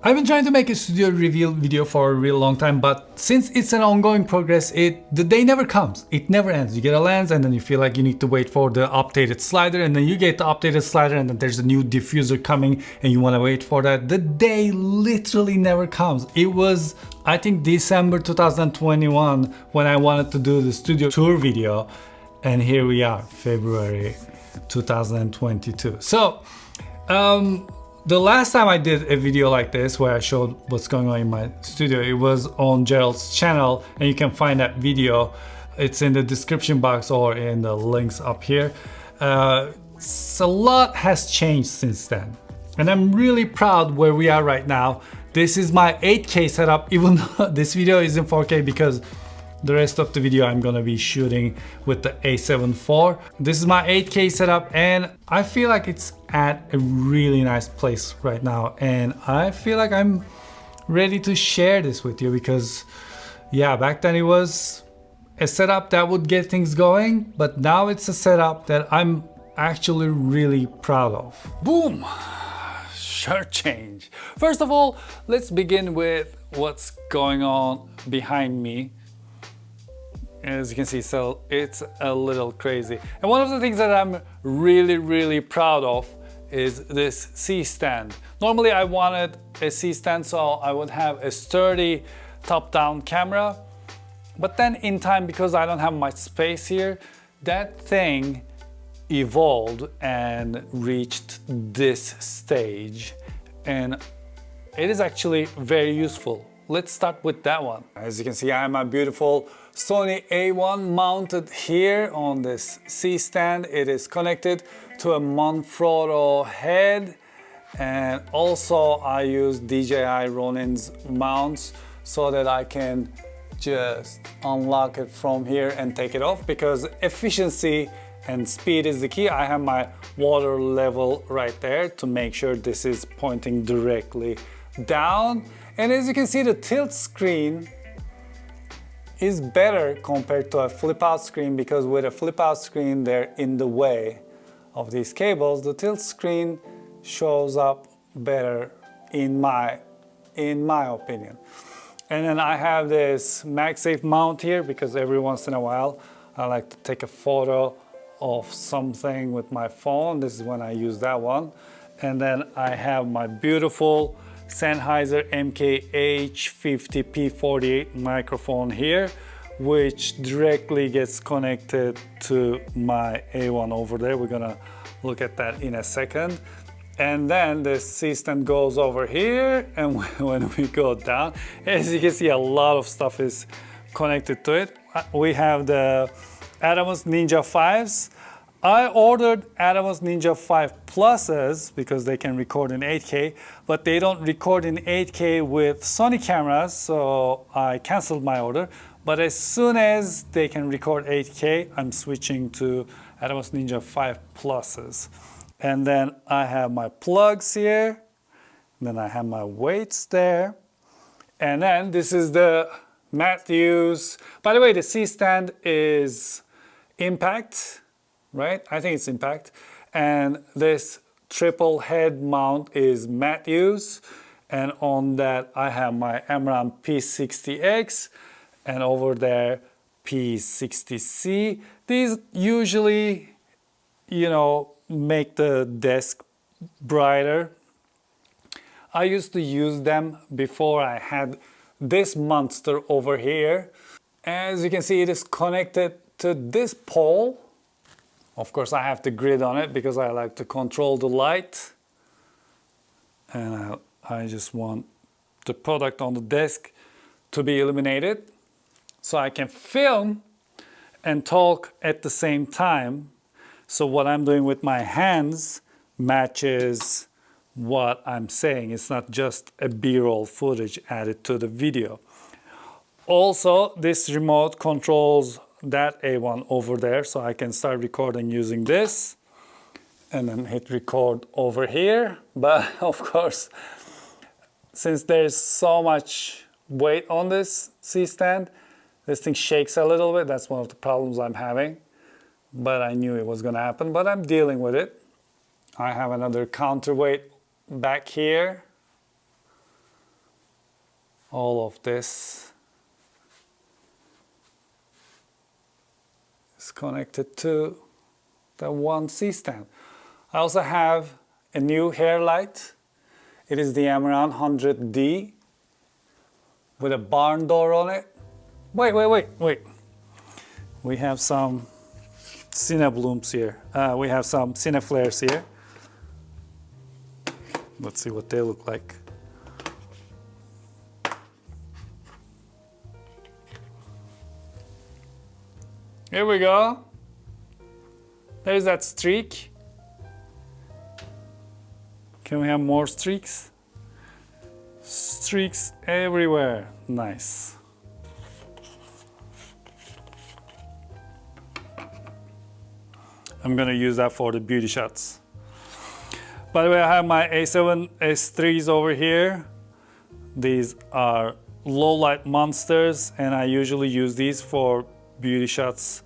I've been trying to make a studio reveal video for a real long time, but since it's an ongoing progress, the day never comes. It never ends. You get a lens and then you feel like you need to wait for the updated slider, and then you get the updated slider and then there's a new diffuser coming and you want to wait for that. The day literally never comes. It was, I think, December 2021 when I wanted to do the studio tour video, and here we are, February 2022. So, the last time I did a video like this where I showed what's going on in my studio, it was on Gerald's channel, and you can find that video. It's in the description box or in the links up here. So a lot has changed since then, and I'm really proud where we are right now. This is my 8K setup, even though this video is in 4K because the rest of the video I'm gonna be shooting with the A7 IV. This is my 8K setup, and I feel like it's at a really nice place right now, and I feel like I'm ready to share this with you because, yeah, back then it was a setup that would get things going, but now it's a setup that I'm actually really proud of. Boom! Shirt change. First of all, let's begin with what's going on behind me. As you can see, so it's a little crazy. And one of the things that I'm really proud of is this C-stand. Normally I wanted a C-stand so I would have a sturdy top-down camera, but then in time, because I don't have much space here, that thing evolved and reached this stage, and it is actually very useful. Let's start with that one. As you can see, I have my beautiful Sony A1 mounted here on this C-stand. It is connected to a Manfrotto head, and also I use DJI Ronin's mounts so that I can just unlock it from here and take it off, because efficiency and speed is the key. I have my water level right there to make sure this is pointing directly down. And as you can see, the tilt screen is better compared to a flip out screen, because with a flip out screen they're in the way of these cables. The tilt screen shows up better in my opinion. And then I have this MagSafe mount here because every once in a while I like to take a photo of something with my phone. This is when I use that one. And then I have my beautiful Sennheiser MKH50P48 microphone here, which directly gets connected to my A1 over there. We're gonna look at that in a second. And then the C-stand goes over here, and when we go down, as you can see, a lot of stuff is connected to it. We have the Atomos Ninja 5s. I ordered Atomos Ninja 5 Pluses because they can record in 8K, but they don't record in 8K with Sony cameras, so I canceled my order. But as soon as they can record 8K, I'm switching to Atomos Ninja 5 Pluses. And then I have my plugs here, then I have my weights there, and then this is the Matthews. By the way, the C-stand is Impact, right? I think it's Impact. And this triple head mount is Matthews. And on that I have my Amram P60X, and over there P60C. These usually, you know, make the desk brighter. I used to use them before I had this monster over here. As you can see, it is connected to this pole. Of course, I have the grid on it because I like to control the light, and I just want the product on the desk to be illuminated so I can film and talk at the same time. So what I'm doing with my hands matches what I'm saying. It's not just a B-roll footage added to the video. Also, this remote controls that A1 over there, so I can start recording using this and then hit record over here. But of course, since there's so much weight on this C-stand, this thing shakes a little bit. That's one of the problems I'm having. But I knew it was going to happen, but I'm dealing with it. I have another counterweight back here. all of this is connected to the one C stand. I also have a new hair light. It is the Amaran 100D with a barn door on it. Wait. We have some CineBlooms here. We have some CineFlares here. Let's see what they look like. Here we go. There's that streak. Can we have more streaks? Streaks everywhere. Nice. I'm gonna use that for the beauty shots. By the way, I have my A7 S3s over here. These are low light monsters, and I usually use these for beauty shots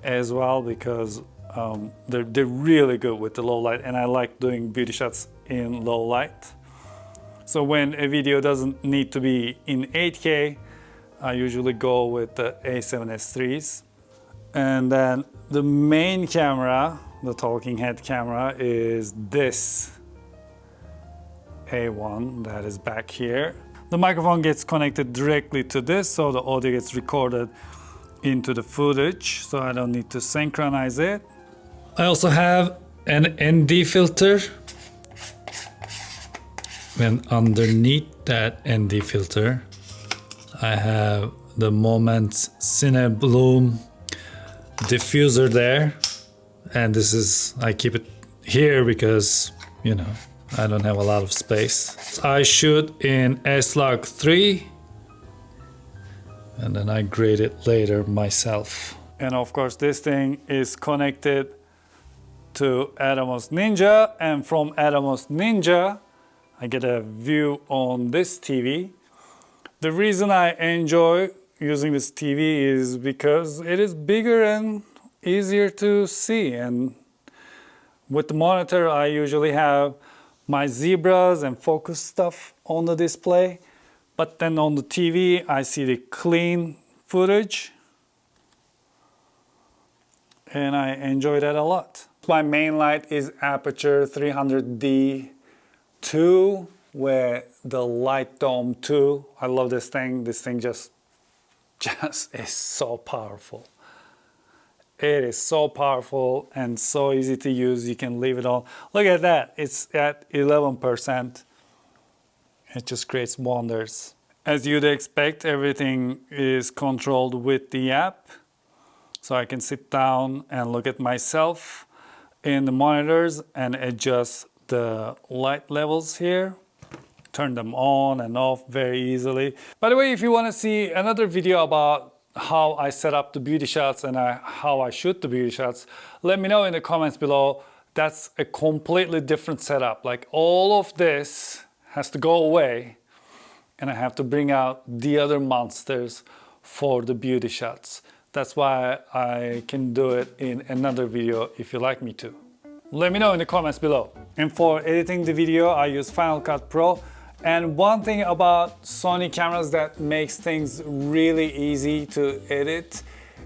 as well because they're really good with the low light, and I like doing beauty shots in low light. So when a video doesn't need to be in 8K, I usually go with the A7 S3s. And then the main camera, the talking head camera, is this A1 that is back here. The microphone gets connected directly to this, so the audio gets recorded into the footage, so I don't need to synchronize it. I also have an ND filter, and underneath that ND filter I have the Moments CineBloom diffuser there, and this is, I keep it here because, you know, I don't have a lot of space. I shoot in S-Log3 and then I grade it later myself. And of course this thing is connected to Atomos Ninja, and from Atomos Ninja I get a view on this TV. The reason I enjoy using this TV is because it is bigger and easier to see, and with the monitor I usually have my zebras and focus stuff on the display, but then on the TV I see the clean footage and I enjoy that a lot. My main light is Aperture 300D 2 with the Light Dome 2. I love this thing. This thing just is so powerful. It is so powerful and so easy to use. You can leave it on. Look at that. It's at 11%. It just creates wonders. As you'd expect, everything is controlled with the app. So I can sit down and look at myself in the monitors and adjust the light levels here. Turn them on and off very easily. By the way, if you want to see another video about how I set up the beauty shots and how I shoot the beauty shots, let me know in the comments below. That's a completely different setup. Like, all of this has to go away and I have to bring out the other monsters for the beauty shots. That's why I can do it in another video if you like me to. Let me know in the comments below. And for editing the video, I use Final Cut Pro. And one thing about Sony cameras that makes things really easy to edit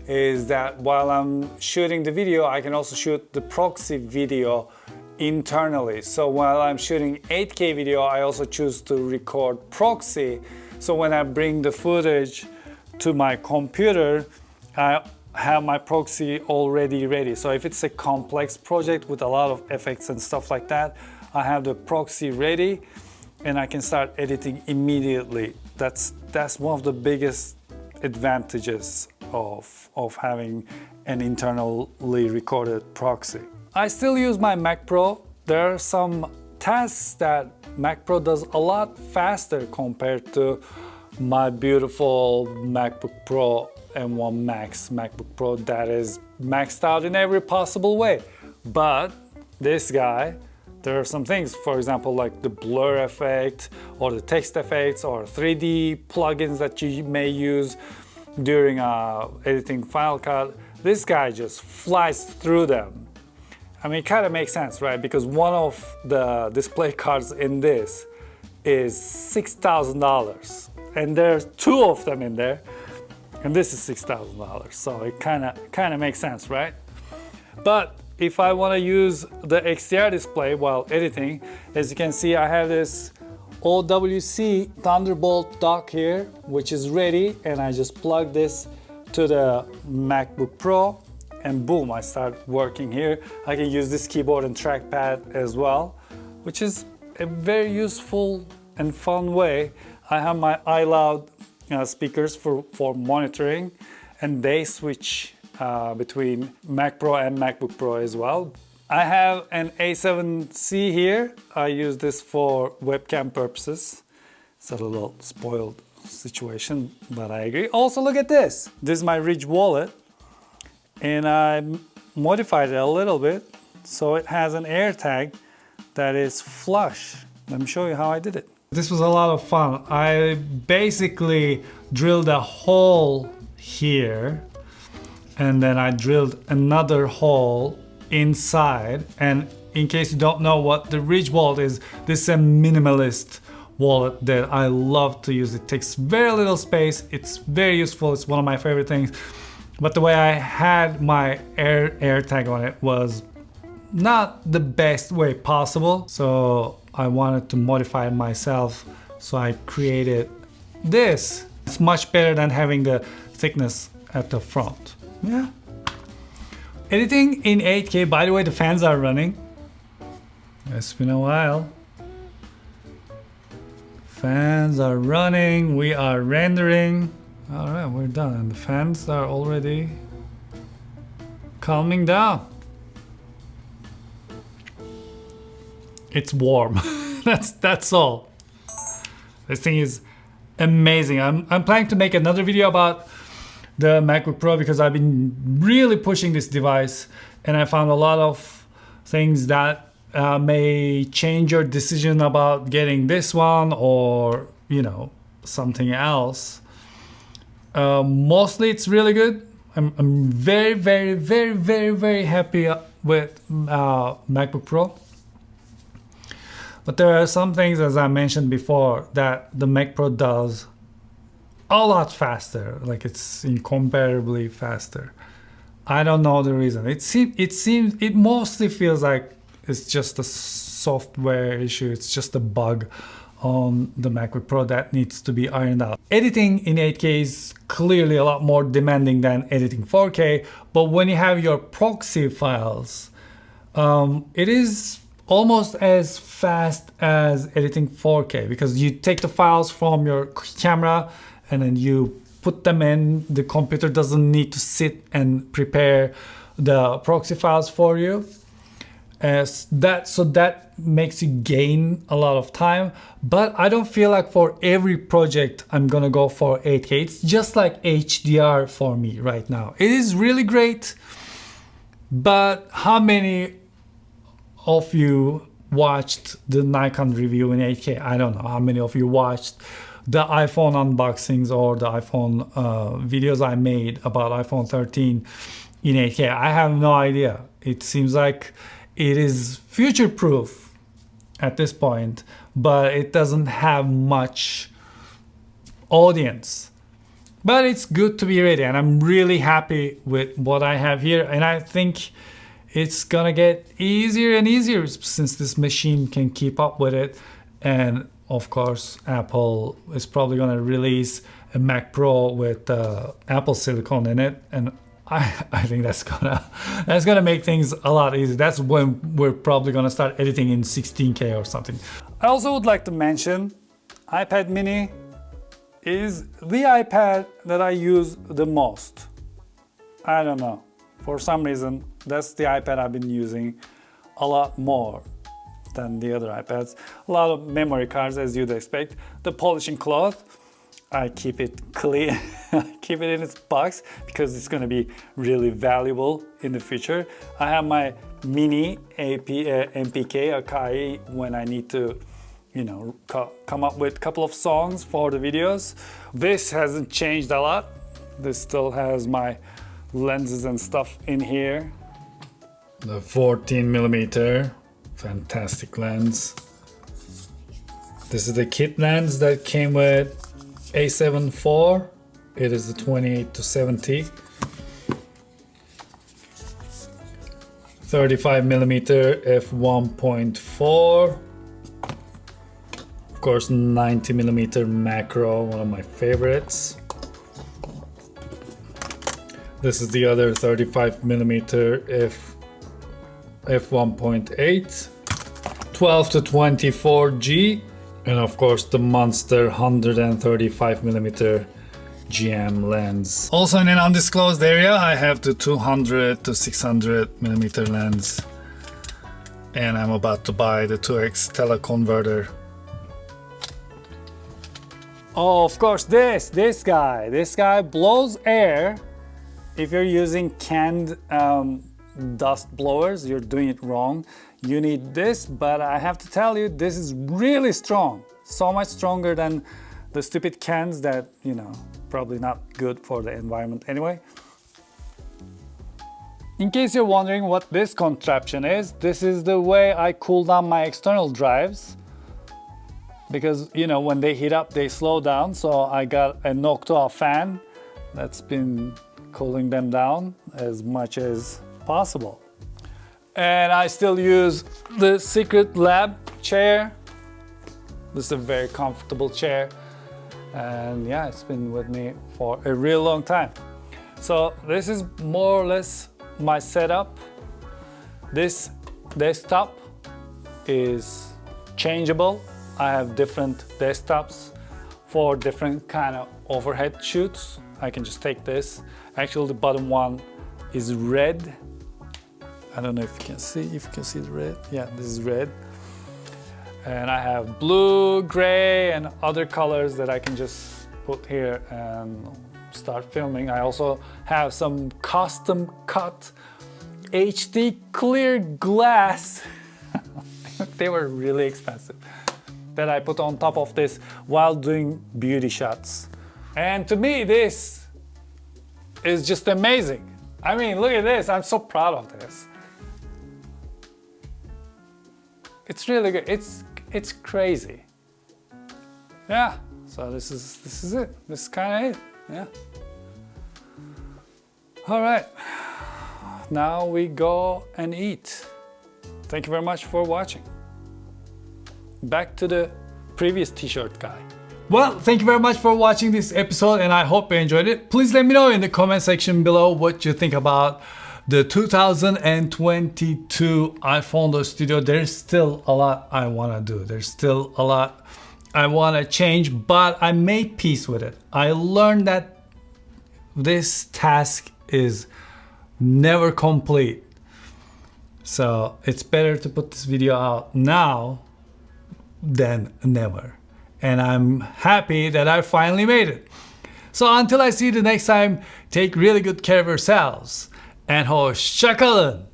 is that while I'm shooting the video, I can also shoot the proxy video internally. So while I'm shooting 8K video, I also choose to record proxy. So when I bring the footage to my computer, I have my proxy already ready. So if it's a complex project with a lot of effects and stuff like that, I have the proxy ready and I can start editing immediately. That's one of the biggest advantages of having an internally recorded proxy. I still use my MacPro. There are some tasks that MacPro does a lot faster compared to my beautiful MacBook Pro M1 Max MacBook Pro that is maxed out in every possible way. But this guy, there are some things, for example, like the blur effect or the text effects or 3D plugins that you may use during editing Final Cut. This guy just flies through them. I mean, it kind of makes sense, right? Because one of the display cards in this is $6,000. and there's two of them in there, and this is $6,000. So it kind of makes sense, right? But if I want to use the XDR display while editing, as you can see, I have this OWC Thunderbolt dock here, which is ready, and I just plug this to the MacBook Pro, and boom, I start working here. I can use this keyboard and trackpad as well, which is a very useful and fun way. I have my iLoud speakers for monitoring, and they switch between Mac Pro and MacBook Pro as well. I have an A7C here. I use this for webcam purposes. It's a little spoiled situation, but I agree. Also, look at this. This is my Ridge wallet, and I modified it a little bit so it has an air tag that is flush. Let me show you how I did it. This was a lot of fun. I basically drilled a hole here, and then I drilled another hole inside. And in case you don't know what the Ridge wallet is, this is a minimalist wallet that I love to use. It takes very little space. It's very useful. It's one of my favorite things. But the way I had my air tag on it was not the best way possible. So I wanted to modify it myself. So I created this. It's much better than having the thickness at the front. Yeah. Editing in 8K, by the way, the fans are running. It's been a while. Fans are running, we are rendering. All right, we're done. And the fans are already calming down. It's warm. That's all. This thing is amazing. I'm planning to make another video about the MacBook Pro because I've been really pushing this device, and I found a lot of things that may change your decision about getting this one or, you know, something else. Mostly it's really good. I'm very, very, very, very, very happy with MacBook Pro. But there are some things, as I mentioned before, that the Mac Pro does a lot faster. Like, it's incomparably faster. I don't know the reason. It mostly feels like it's just a software issue. It's just a bug on the MacBook Pro that needs to be ironed out. Editing in 8K is clearly a lot more demanding than editing 4K, but when you have your proxy files, it is almost as fast as editing 4K, because you take the files from your camera and then you put them in. The computer doesn't need to sit and prepare the proxy files for you. So that makes you gain a lot of time, but I don't feel like for every project I'm gonna go for 8K. It's just like HDR for me right now. It is really great, but how many of you watched the Nikon review in 8K? I don't know. How many of you watched the iPhone unboxings or the iPhone videos I made about iPhone 13 in 8K? I have no idea. It seems like it is future-proof at this point, but it doesn't have much audience. But it's good to be ready, and I'm really happy with what I have here, and I think it's gonna get easier and easier since this machine can keep up with it. And of course, Apple is probably gonna release a Mac Pro with Apple silicone in it, and I think that's gonna make things a lot easier. That's when we're probably gonna start editing in 16K or something. I also would like to mention iPad mini is the iPad that I use the most. I don't know. For some reason, that's the iPad I've been using a lot more than the other iPads. A lot of memory cards, as you'd expect. The polishing cloth, I keep it clean, keep it in its box because it's gonna be really valuable in the future. I have my mini MPK Akai when I need to, you know, come up with a couple of songs for the videos. This hasn't changed a lot. This still has my lenses and stuff in here. The 14mm, fantastic lens. This is the kit lens that came with A7 IV. It is the 28 to 70. 35mm f1.4. Of course, 90mm MacPro, one of my favorites. This is the other 35mm f1.8. 12 to 24G, and of course the monster 135mm GM lens. Also in an undisclosed area, I have the 200 to 600mm lens, and I'm about to buy the 2x teleconverter. Oh, of course, this guy blows air. If you're using canned dust blowers, you're doing it wrong. You need this, but I have to tell you, this is really strong. So much stronger than the stupid cans that, you know, probably not good for the environment anyway. In case you're wondering what this contraption is, this is the way I cool down my external drives. Because, you know, when they heat up, they slow down. So I got a Noctua fan that's been cooling them down as much as possible. And I still use the Secret Lab chair. This is a very comfortable chair. And yeah, it's been with me for a real long time. So this is more or less my setup. This desktop is changeable. I have different desktops for different kind of overhead shoots. I can just take this. Actually, the bottom one is red. I don't know if you can see the red. Yeah, this is red. And I have blue, gray, and other colors that I can just put here and start filming. I also have some custom cut HD clear glass. They were really expensive, that I put on top of this while doing beauty shots. And to me, this is just amazing. I mean, look at this. I'm so proud of this. It's really good. It's crazy. Yeah. So this is it. This is kind of it. Yeah. All right. Now we go and eat. Thank you very much for watching. Back to the previous t-shirt guy. Well, thank you very much for watching this episode, and I hope you enjoyed it. Please let me know in the comment section below what you think about the 2022 iPhone Studio. There's still a lot I want to do. There's still a lot I want to change, but I made peace with it. I learned that this task is never complete. So it's better to put this video out now than never. And I'm happy that I finally made it. So until I see you the next time, take really good care of yourselves. And hoşça kalın.